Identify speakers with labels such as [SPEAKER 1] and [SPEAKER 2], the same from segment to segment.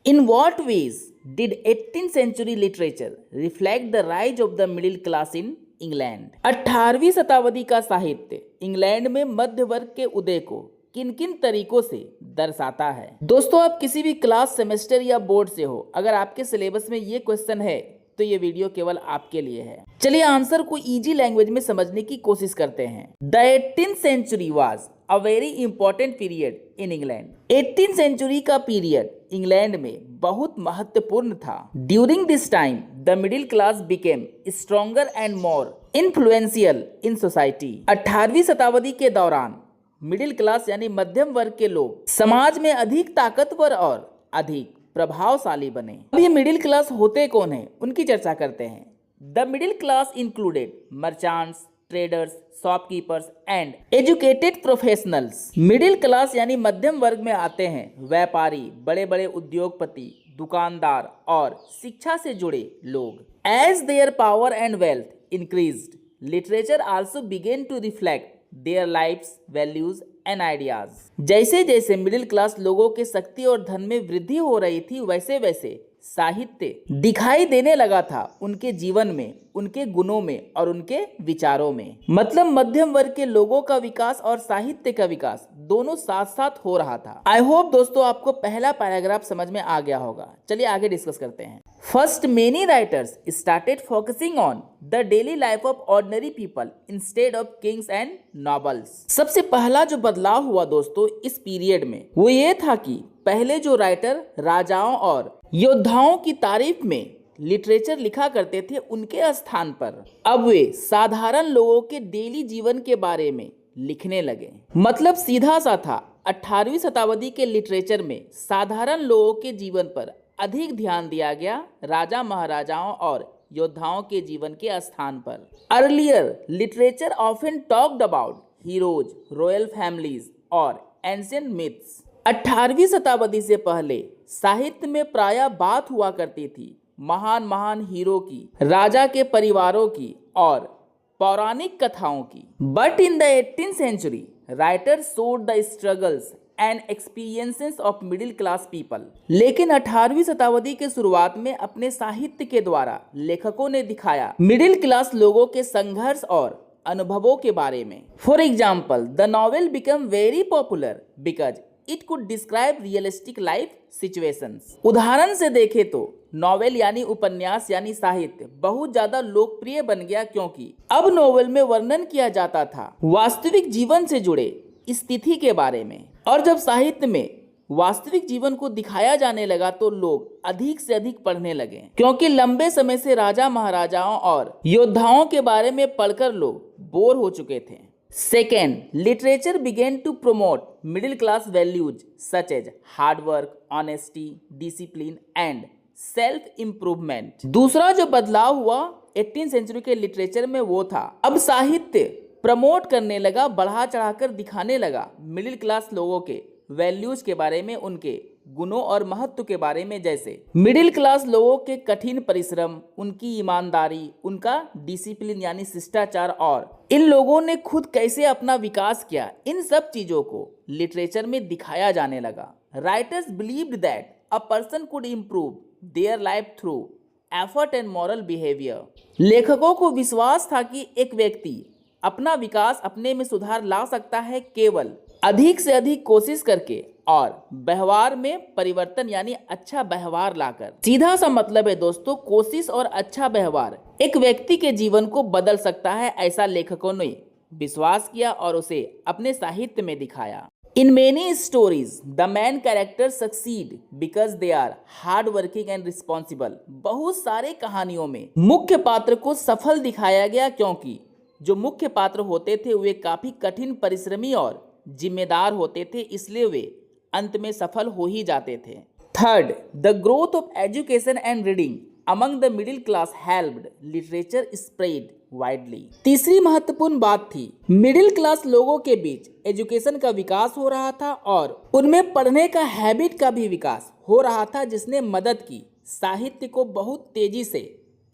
[SPEAKER 1] In what ways did 18th century literature reflect the rise of the middle class in England? 18वीं शताब्दी का साहित्य England में मध्य वर्ग के उदय को किन किन तरीकों से दर्शाता है? दोस्तों, आप किसी भी क्लास, सेमेस्टर या बोर्ड से हो, अगर आपके सिलेबस में ये क्वेश्चन है तो ये वीडियो केवल आपके लिए है। चलिए आंसर को इजी लैंग्वेज में समझने की कोशिश करते हैं। The 18th century was a very important period in England. 18th century का पीरियड इंग्लैंड में बहुत महत्वपूर्ण था। During this time, the middle class became stronger and more influential in society. 18वीं शताब्दी के दौरान मिडिल क्लास यानी मध्यम वर्ग के लोग समाज में अधिक ताकतवर और अधिक प्रभावशाली बने। अब ये मिडिल क्लास होते कौन है, उनकी चर्चा करते हैं। The middle class included merchants, traders, shopkeepers and educated professionals. Middle class यानी मध्यम वर्ग में आते हैं व्यापारी, बड़े बड़े उद्योगपति, दुकानदार और शिक्षा से जुड़े लोग। As their power and wealth increased, literature also began to reflect their lifes, values and ideas. जैसे जैसे मिडिल क्लास लोगों के शक्ति और धन में वृद्धि हो रही थी, वैसे वैसे साहित्य दिखाई देने लगा था उनके जीवन में, उनके गुणों में और उनके विचारों में। मतलब मध्यम वर्ग के लोगों का विकास और साहित्य का विकास दोनों साथ साथ हो रहा था। आई होप दोस्तों आपको पहला पैराग्राफ समझ में आ गया होगा। चलिए आगे डिस्कस करते हैं। First, many writers started focusing on the daily life of ordinary people instead of Kings and nobles. सबसे पहला जो बदलाव हुआ दोस्तों इस पीरियड में वो ये था कि पहले जो राइटर राजाओं और योद्धाओं की तारीफ में लिटरेचर लिखा करते थे, उनके स्थान पर अब वे साधारण लोगों के डेली जीवन के बारे में लिखने लगे। मतलब सीधा सा था, 18वीं शताब्दी के लिटरेचर में साधारण लोगों के जीवन पर अधिक ध्यान दिया गया, राजा महाराजाओं और योद्धाओं के जीवन के स्थान पर। Earlier literature often talked about heroes, royal families और एंशिएंट मिथ्स। 18वीं शताब्दी से पहले साहित्य में प्रायः बात हुआ करती थी महान महान हीरो की, राजा के परिवारों की और पौराणिक कथाओं की। But in the 18th century, writers showed the struggles and experiences of middle class people. लेकिन 18वीं शताब्दी के शुरुआत में अपने साहित्य के द्वारा लेखकों ने दिखाया मिडिल क्लास लोगों के संघर्ष और अनुभवों के बारे में। For example, the novel become very popular because it could describe realistic life situations. उदाहरण से देखे तो नॉवेल यानी उपन्यास यानी साहित्य बहुत ज्यादा लोकप्रिय बन गया, क्योंकि अब नॉवेल में वर्णन किया जाता था वास्तविक जीवन से जुड़े स्थिति के बारे में। और जब साहित्य में वास्तविक जीवन को दिखाया जाने लगा तो लोग अधिक से अधिक पढ़ने लगे, क्योंकि लंबे समय से राजा महाराजाओं और योद्धाओं के बारे में पढ़कर लोग बोर हो चुके थे। Second, literature began to promote middle class values such as hard work, honesty, discipline and self improvement. दूसरा जो बदलाव हुआ 18th century के लिटरेचर में वो था, अब साहित्य प्रमोट करने लगा, बढ़ा चढ़ाकर दिखाने लगा मिडिल क्लास लोगों के वैल्यूज के बारे में, उनके गुणों और महत्व के बारे में। जैसे मिडिल क्लास लोगों के कठिन परिश्रम, उनकी ईमानदारी, उनका डिसिप्लिन यानी शिष्टाचार और इन लोगों ने खुद कैसे अपना विकास किया, इन सब चीजों को लिटरेचर में दिखाया जाने लगा। Writers believed that a person could improve their life through effort and moral behaviour. लेखकों को विश्वास था कि एक व्यक्ति अपना विकास, अपने में सुधार ला सकता है केवल अधिक से अधिक कोशिश करके और व्यवहार में परिवर्तन यानी अच्छा व्यवहार लाकर। सीधा सा मतलब है दोस्तों, कोशिश और अच्छा व्यवहार एक व्यक्ति के जीवन को बदल सकता है, ऐसा लेखकों ने विश्वास किया और उसे अपने साहित्य में दिखाया। In many stories the main character succeed because they are hard working and responsible. बहुत सारे कहानियों में मुख्य पात्र को सफल दिखाया गया, क्योंकि जो मुख्य पात्र होते थे वे काफी कठिन परिश्रमी और जिम्मेदार होते थे, इसलिए वे अंत में सफल हो ही जाते थे। Third, the growth of education and reading among the middle class helped literature spread widely. तीसरी महत्वपूर्ण बात थी, मिडिल क्लास लोगों के बीच एजुकेशन का विकास हो रहा था और उनमें पढ़ने का हैबिट का भी विकास हो रहा था, जिसने मदद की साहित्य को बहुत तेजी से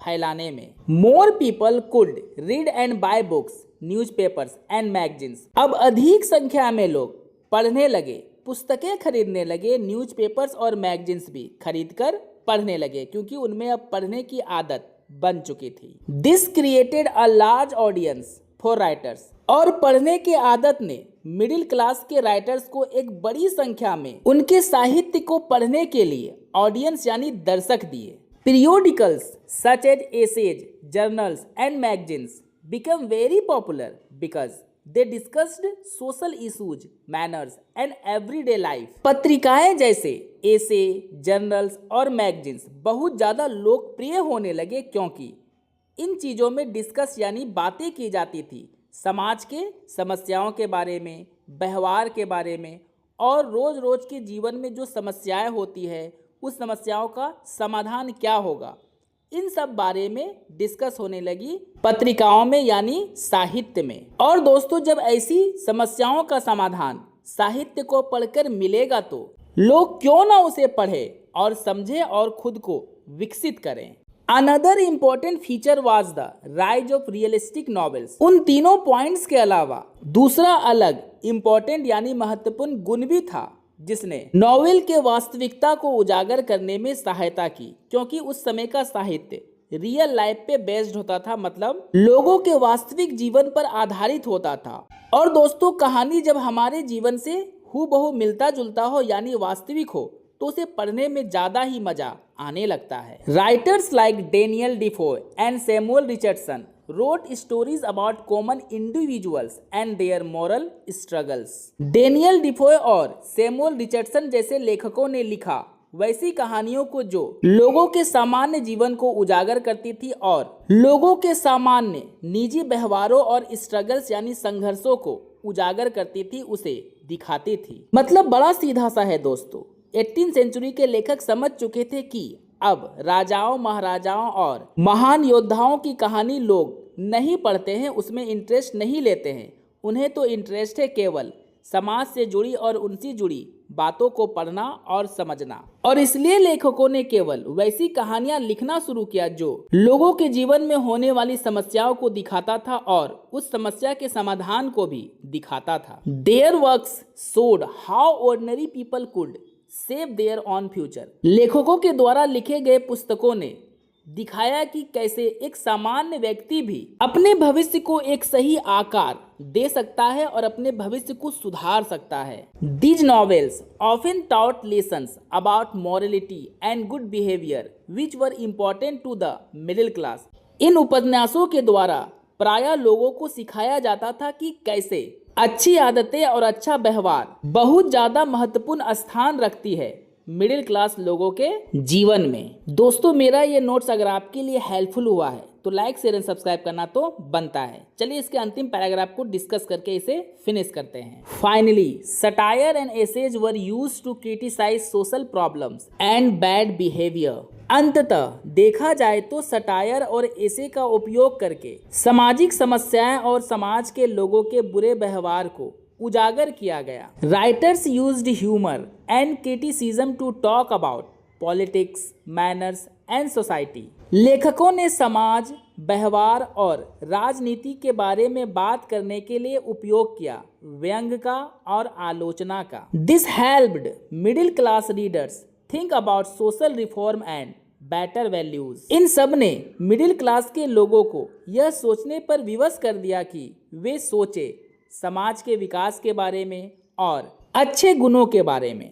[SPEAKER 1] फैलाने में। More people could read and buy books, newspapers and magazines. अब अधिक संख्या में लोग पढ़ने लगे पुस्तकें खरीदने लगे, न्यूज़पेपर्स और मैगजीन्स भी खरीदकर पढ़ने लगे क्योंकि उनमें अब पढ़ने की आदत बन चुकी थी। This created a large audience for writers, और पढ़ने की आदत ने मिडिल क्लास के राइटर्स को एक बड़ी संख्या में उनके साहित्य को पढ़ने के लिए ऑडियंस यानी दर्शक दिए। Periodicals such as essays, journals and magazines become very popular because they discussed social issues, manners and everyday life. पत्रिकाएं जैसे एसे, जर्नल्स और मैगजीन्स बहुत ज़्यादा लोकप्रिय होने लगे क्योंकि इन चीज़ों में डिस्कस यानी बातें की जाती थी समाज के समस्याओं के बारे में, व्यवहार के बारे में और रोज़ रोज़ के जीवन में जो समस्याएं होती है उस समस्याओं का समाधान क्या होगा, इन सब बारे में डिस्कस होने लगी पत्रिकाओं में यानी साहित्य में। और दोस्तों, जब ऐसी समस्याओं का समाधान साहित्य को पढ़कर मिलेगा तो लोग क्यों ना उसे पढ़े और समझे और खुद को विकसित करें। Another important feature was the rise of realistic novels. उन तीनों पॉइंट्स के अलावा दूसरा अलग इम्पोर्टेंट यानी महत्वपूर्ण गुण भी था जिसने नॉवेल के वास्तविकता को उजागर करने में सहायता की, क्योंकि उस समय का साहित्य रियल लाइफ पे बेस्ड होता था, मतलब लोगों के वास्तविक जीवन पर आधारित होता था। और दोस्तों, कहानी जब हमारे जीवन से हूबहू मिलता जुलता हो यानी वास्तविक हो तो उसे पढ़ने में ज्यादा ही मजा आने लगता है। Writers like Daniel Defoe and Samuel Richardson wrote stories about common individuals and their moral struggles. Daniel Defoe और सैमुअल रिचर्डसन जैसे लेखकों ने लिखा वैसी कहानियों को जो लोगों के सामान्य जीवन को उजागर करती थी और लोगों के सामान्य निजी व्यवहारों और स्ट्रगल्स यानी संघर्षों को उजागर करती थी, उसे दिखाती थी। मतलब बड़ा सीधा सा है दोस्तों। 18वीं सेंचुरी के लेखक समझ चुके थे कि अब राजाओं, महाराजाओं और महान योद्धाओं की कहानी लोग नहीं पढ़ते हैं, उसमें इंटरेस्ट नहीं लेते हैं। उन्हें तो इंटरेस्ट है केवल समाज से जुड़ी और उनसे जुड़ी बातों को पढ़ना और समझना। और इसलिए लेखकों ने केवल वैसी कहानियां लिखना शुरू किया जो लोगों के जीवन में होने वाली समस्याओं को दिखाता था और उस समस्या के समाधान को भी दिखाता था। There works showed how ordinary people could save their on future. लेखकों के द्वारा लिखे गए पुस्तकों ने दिखाया कि कैसे एक सामान्य व्यक्ति भी अपने भविष्य को एक सही आकार दे सकता है और अपने भविष्य को सुधार सकता है। These novels often taught lessons about morality and good behavior which were important to the middle class. इन उपन्यासों के द्वारा प्रायः लोगों को सिखाया जाता था कि कैसे अच्छी आदतें और अच्छा व्यवहार बहुत ज्यादा महत्वपूर्ण स्थान रखती है मिडिल क्लास लोगों के जीवन में। दोस्तों, मेरा ये नोट्स अगर आपके लिए हेल्पफुल हुआ है तो लाइक शेयर एंड सब्सक्राइब करना तो बनता है। चलिए इसके अंतिम पैराग्राफ को डिस्कस करके इसे फिनिश करते हैं। Finally, satire and essays were used to criticise social problems and bad behaviour. अंततः देखा जाए तो सटायर और एसे का उपयोग करके सामाजिक समस्याएं और समाज के लोगों के बुरे व्यवहार को उजागर किया गया। Writers used humour and criticism to talk about politics, manners and society. लेखकों ने समाज, व्यवहार और राजनीति के बारे में बात करने के लिए उपयोग किया व्यंग का और आलोचना का। This helped middle class readers think about social reform and better values. इन सब ने मिडिल क्लास के लोगों को यह सोचने पर विवश कर दिया कि वे सोचे समाज के विकास के बारे में और अच्छे गुणों के बारे में।